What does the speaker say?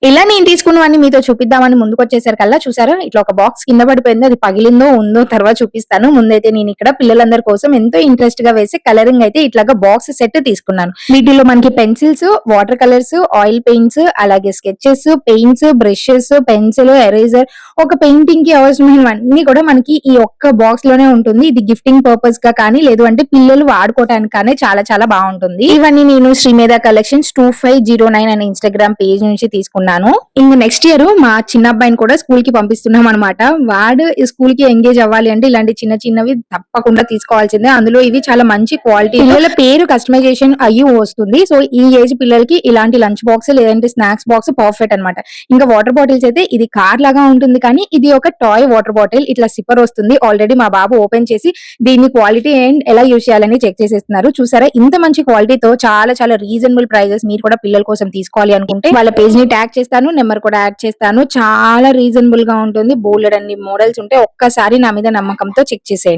ఇలా నేను తీసుకున్నవన్నీ మీతో చూపిద్దామని ముందుకొచ్చేసరికల్లా చూసారా ఇట్లా ఒక బాక్స్ కింద పడిపోయింది. అది పగిలిందో ఉందో తర్వాత చూపిస్తాను. ముందైతే నేనిక్కడ పిల్లలందరి కోసం ఎంతో ఇంట్రెస్ట్ గా వేసి కలరింగ్ అయితే ఇట్లాగా బాక్స్ సెట్ తీసుకున్నాను. వీటిలో మనకి pencils, water colours, oil paints, అలాగే sketches, paints, brushes, pencil, eraser, ఒక పెయింటింగ్ కి అవసరమైనవన్నీ కూడా మనకి ఈ ఒక్క బాక్స్ లోనే ఉంటుంది. ఇది గిఫ్టింగ్ పర్పస్ గా కానీ లేదు అంటే పిల్లలు వాడుకోవడానికి కానీ చాలా చాలా బాగుంటుంది. ఇవన్నీ నేను శ్రీమేధ కలెక్షన్స్ 2509 అనే ఇన్స్టాగ్రామ్ పేజ్ నుంచి తీసుకున్నాను. ఇంక నెక్స్ట్ ఇయర్ మా చిన్న అబ్బాయిని కూడా స్కూల్ కి పంపిస్తున్నాం అనమాట. వాడు ఈ స్కూల్ కి ఎంగేజ్ అవ్వాలి అంటే ఇలాంటి చిన్న చిన్నవి తప్పకుండా తీసుకోవాల్సిందే. అందులో ఇవి చాలా మంచి క్వాలిటీ, పిల్లల పేరు కస్టమైజేషన్ అయ్యి వస్తుంది. సో ఈ ఏజ్ పిల్లలకి ఇలాంటి లంచ్ బాక్స్ లేదంటే స్నాక్స్ బాక్స్ పర్ఫెక్ట్ అనమాట. ఇంకా వాటర్ బాటిల్స్ అయితే ఇది కార్ లాగా ఉంటుంది కానీ ఇది ఒక టాయ్ వాటర్ బాటిల్. ఇట్లా సిప్పర్ వస్తుంది. ఆల్రెడీ మా బాబు ఓపెన్ చేసి దీని క్వాలిటీ అండ్ ఎలా యూజ్ చేయాలని చెక్ చేసేస్తున్నారు. చూసారా ఇంత మంచి క్వాలిటీతో చాలా చాలా రీజనబుల్ ప్రైజెస్. మీరు కూడా పిల్లల కోసం తీసుకోవాలి అనుకుంటే వాళ్ళ పేజ్ ని ట్యాగ్ చేస్తాను, నెంబర్ కూడా యాడ్ చేస్తాను. చాలా రీజనబుల్ గా ఉంటుంది. బోలెడన్ని మోడల్స్ ఉంటే ఒక్కసారి నా మీద నమ్మకంతో చెక్ చేసేయండి.